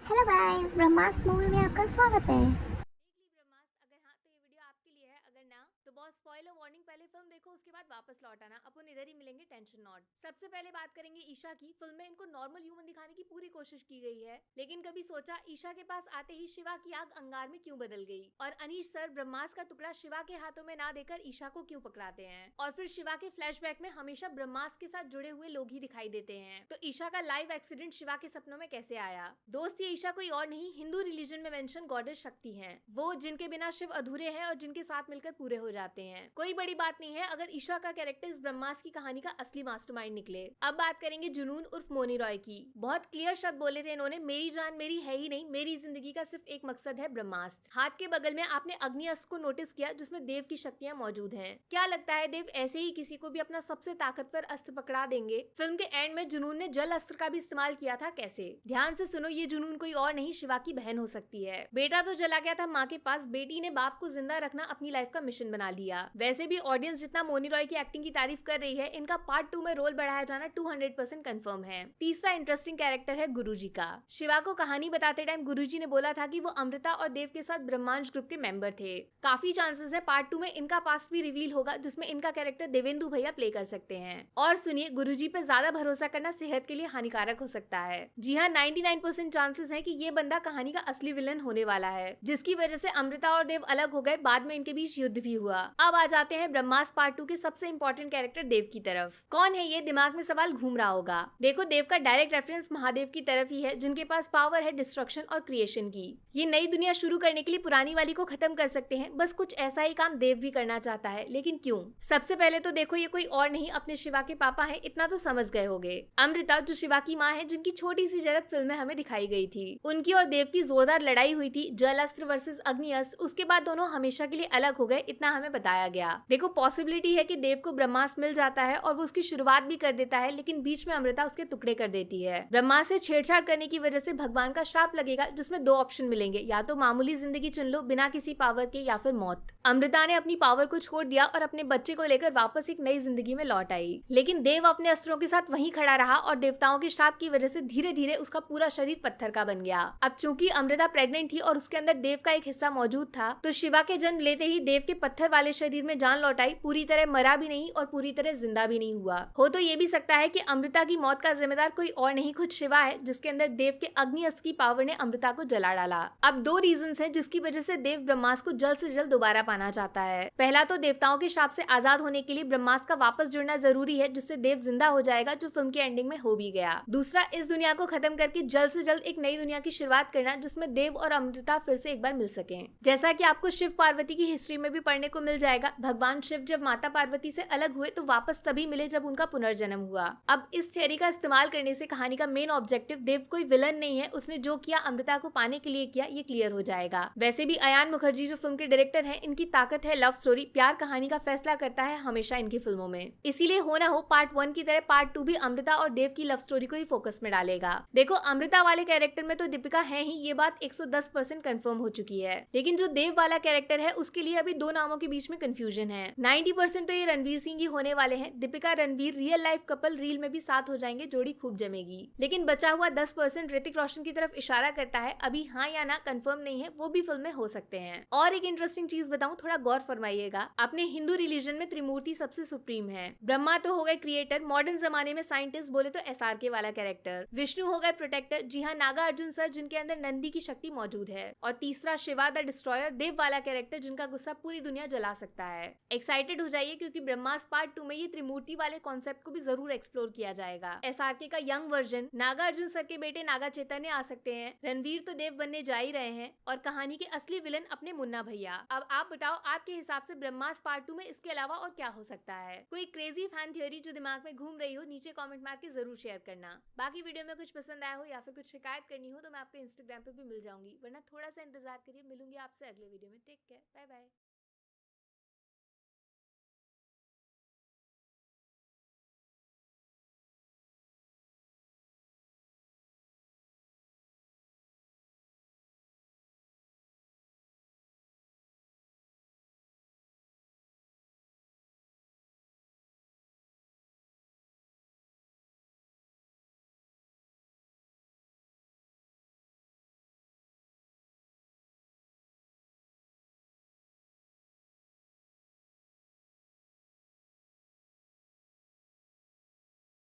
Hello guys, ब्रह्मास्त्र movie में आपका स्वागत है। देख ली ब्रह्मास्त्र? अगर हाँ तो ये वीडियो आपके लिए है, अगर ना तो बहुत स्पॉइलर वार्निंग। पहले फिल्म देखो, उसके बाद वापस लौट आना, अपन इधर ही मिलेंगे, टेंशन नॉट। सबसे पहले बात करेंगे ईशा की। फिल्म में इनको नॉर्मल ह्यूमन दिखाने की पूरी कोशिश की गई है, लेकिन कभी सोचा ईशा के पास आते ही शिवा की आग अंगार में क्यों बदल गई? और अनीश सर ब्रह्मास्त्र का टुकड़ा शिवा के हाथों में ना देकर ईशा को क्यों पकड़ाते हैं? और फिर शिवा के फ्लैशबैक में हमेशा ब्रह्मास्त्र के साथ जुड़े हुए लोग ही दिखाई देते हैं, तो ईशा का लाइव एक्सीडेंट शिवा के सपनों में कैसे आया? दोस्त, ये ईशा कोई और नहीं, हिंदू रिलीजन में मेंशन गॉडेस शक्ति हैं, वो जिनके बिना शिव अधूरे हैं और जिनके साथ मिलकर पूरे हो जाते हैं। कोई बड़ी बात नहीं है अगर ईशा का कैरेक्टर इस ब्रह्मास्त्र की कहानी का असली मास्टरमाइंड निकले। अब बात करेंगे जुनून उर्फ मोनी रॉय की। बहुत क्लियर शब्द बोले थे इन्होंने, मेरी जान मेरी है ही नहीं, मेरी जिंदगी का सिर्फ एक मकसद है ब्रह्मास्त्र। हाथ के बगल में आपने अग्नि अस्त्र को नोटिस किया जिसमें देव की शक्तियां मौजूद हैं। क्या लगता है देव ऐसे ही किसी को भी अपना सबसे ताकतवर अस्त्र पकड़ा देंगे? फिल्म के एंड में जुनून ने जल अस्त्र का भी इस्तेमाल किया था। कैसे? ध्यान से सुनो, ये जुनून कोई और नहीं, शिवा की बहन हो सकती है। बेटा तो चला गया था माँ के पास, बेटी ने बाप को जिंदा रखना अपनी लाइफ का मिशन बना लिया। वैसे भी ऑडियंस जितना मोनी रॉय की एक्टिंग की तारीफ कर रही है, इनका पार्ट 2 में रोल बढ़ाया जाना 200% कंफर्म है। तीसरा इंटरेस्टिंग कैरेक्टर है गुरुजी का। शिवा को कहानी बताते टाइम गुरुजी ने बोला था कि वो अमृता और देव के साथ ब्रह्मांड ग्रुप के मेंबर थे। काफी चांसेस है पार्ट 2 में इनका पास्ट भी रिवील होगा, जिसमें इनका कैरेक्टर देवेंदु भैया प्ले कर सकते हैं। और सुनिए, गुरुजी पे ज्यादा भरोसा करना सेहत के लिए हानिकारक हो सकता है। जी हाँ, 99% चांसेस है कि ये बंदा कहानी का असली विलन होने वाला है, जिसकी वजह से अमृता और देव अलग हो गए, बाद में इनके बीच युद्ध भी हुआ। अब आ जाते हैं ब्रह्मास्त्र पार्ट 2 के सबसे इंपॉर्टेंट कैरेक्टर देव की तरफ। कौन है ये? दिमाग में सवाल घूम रहा होगा। देखो, देव का डायरेक्ट रेफरेंस महादेव की तरफ ही है, जिनके पास पावर है डिस्ट्रक्शन और क्रिएशन की। ये नई दुनिया शुरू करने के लिए पुरानी वाली को खत्म कर सकते हैं, बस कुछ ऐसा ही काम देव भी करना चाहता है, लेकिन क्यों? सबसे पहले तो देखो, ये कोई और नहीं अपने शिवा के पापा हैं, इतना तो समझ गए होगे। अमृता जो शिवा की माँ है, जिनकी छोटी सी झलक फिल्म में हमें दिखाई गई थी। उनकी और देव की जोरदार लड़ाई हुई थी, जल अस्त्र वर्सेस अग्नि अस्त्र। उसके बाद दोनों हमेशा के लिए अलग हो गए, इतना हमें बताया गया। देखो, पॉसिबिलिटी है कि देव को ब्रह्मास्त्र मिल जाता है और वो उसकी शुरुआत भी कर देता है, लेकिन बीच में अमृता उसके टुकड़े कर देती है। ब्रह्मास्त्र से छेड़छाड़ करने की वजह से भगवान का श्राप लगेगा, जिसमें दो ऑप्शन मिलेंगे, या तो मामूली जिंदगी चुन लो बिना किसी पावर के, या फिर मौत। अमृता ने अपनी पावर को छोड़ दिया और अपने बच्चे को लेकर वापस एक नई जिंदगी में लौट आई, लेकिन देव अपने अस्त्रों के साथ वहीं खड़ा रहा और देवताओं के श्राप की वजह से धीरे धीरे उसका पूरा शरीर पत्थर का बन गया। अब चूंकि अमृता प्रेग्नेंट थी और उसके अंदर देव का एक हिस्सा मौजूद था, तो शिवा के जन्म लेते ही देव के पत्थर वाले शरीर में जान लौट आई। पूरी तरह मरा भी नहीं और पूरी तरह जिंदा भी नहीं हुआ। हो तो ये भी सकता है कि अमृता की मौत का जिम्मेदार कोई और नहीं, खुद शिवा है, जिसके अंदर देव के अग्नि अस्त्र की पावर ने अमृता को जला डाला। अब दो रीजंस हैं जिसकी वजह से देव ब्रह्मास्त्र को जल्द से जल्द दोबारा पाना चाहता है। पहला तो देवताओं के श्राप से आजाद होने के लिए ब्रह्मास्त्र का वापस जुड़ना जरूरी है, जिससे देव जिंदा हो जाएगा, जो फिल्म के एंडिंग में हो भी गया। दूसरा, इस दुनिया को खत्म करके जल्द से जल्द एक नई दुनिया की शुरुआत करना, जिसमें देव और अमृता फिर से एक बार मिल सके। जैसा कि आपको शिव पार्वती की हिस्ट्री में भी पढ़ने को मिल जाएगा, भगवान शिव जब माता पार्वती से अलग हुए तो वापस तभी मिले जब उनका पुनर्जन्म हुआ। अब इस थियरी का इस्तेमाल करने से कहानी का मेन ऑब्जेक्टिव देव कोई विलन नहीं है, उसने जो किया अमृता को पाने के लिए किया, ये क्लियर हो जाएगा। वैसे भी अयान मुखर्जी जो फिल्म के डायरेक्टर हैं, इनकी ताकत है लव स्टोरी, प्यार कहानी का फैसला करता है हमेशा इनकी फिल्मों में। इसीलिए हो ना हो पार्ट 1 की तरह पार्ट 2 भी अमृता और देव की लव स्टोरी को ही फोकस में डालेगा। देखो, अमृता वाले कैरेक्टर में तो दीपिका है ही, ये बात 110% कंफर्म हो चुकी है, लेकिन जो देव वाला कैरेक्टर है उसके लिए अभी दो नामों के बीच में कंफ्यूजन है। 90% तो ये रणवीर सिंह ही होने वाले हैं। Deepika Ranveer real life couple reel में भी साथ हो जाएंगे, जोड़ी खूब जमेगी। लेकिन बचा हुआ 10% ऋतिक रोशन की तरफ इशारा करता है, अभी हाँ या ना कंफर्म नहीं है, वो भी फिल्म में हो सकते हैं। और एक इंटरेस्टिंग चीज बताऊं, थोड़ा गौर फरमाइएगा, अपने हिंदू रिलीजन में त्रिमूर्ति सबसे सुप्रीम है। ब्रह्मा तो हो गए क्रिएटर, मॉडर्न जमाने में साइंटिस्ट बोले तो SRK वाला कैरेक्टर। विष्णु हो गए प्रोटेक्टर, जी हाँ, नागा अर्जुन सर, जिनके अंदर नंदी की शक्ति मौजूद है। और तीसरा शिवा द डिस्ट्रॉयर, देव वाला कैरेक्टर, जिनका गुस्सा पूरी दुनिया जला सकता है। एक्साइटेड हो जाइए, क्योंकि ब्रह्मास्त्र पार्ट 2 में ये त्रिमूर्ति वाले कॉन्सेप्ट को भी जरूर एक्सप्लोर किया जाएगा। SRK का young version Naga Arjun sir के बेटे नागा चैतन्य आ सकते हैं। रणवीर तो देव बनने जा ही रहे हैं, और कहानी के असली विलन अपने मुन्ना भैया। अब आप बताओ, आपके हिसाब से ब्रह्मास्त्र पार्ट 2 में इसके अलावा और क्या हो सकता है? कोई क्रेजी फैन थ्योरी जो दिमाग में घूम रही हो, नीचे कमेंट मार के जरूर शेयर करना। बाकी वीडियो में कुछ पसंद आया हो या फिर कुछ शिकायत करनी हो तो मैं आपको इंस्टाग्राम पे भी मिल जाऊंगी, वरना थोड़ा सा इंतजार करिए, मिलूंगी आपसे अगले वीडियो में। Take care, bye bye.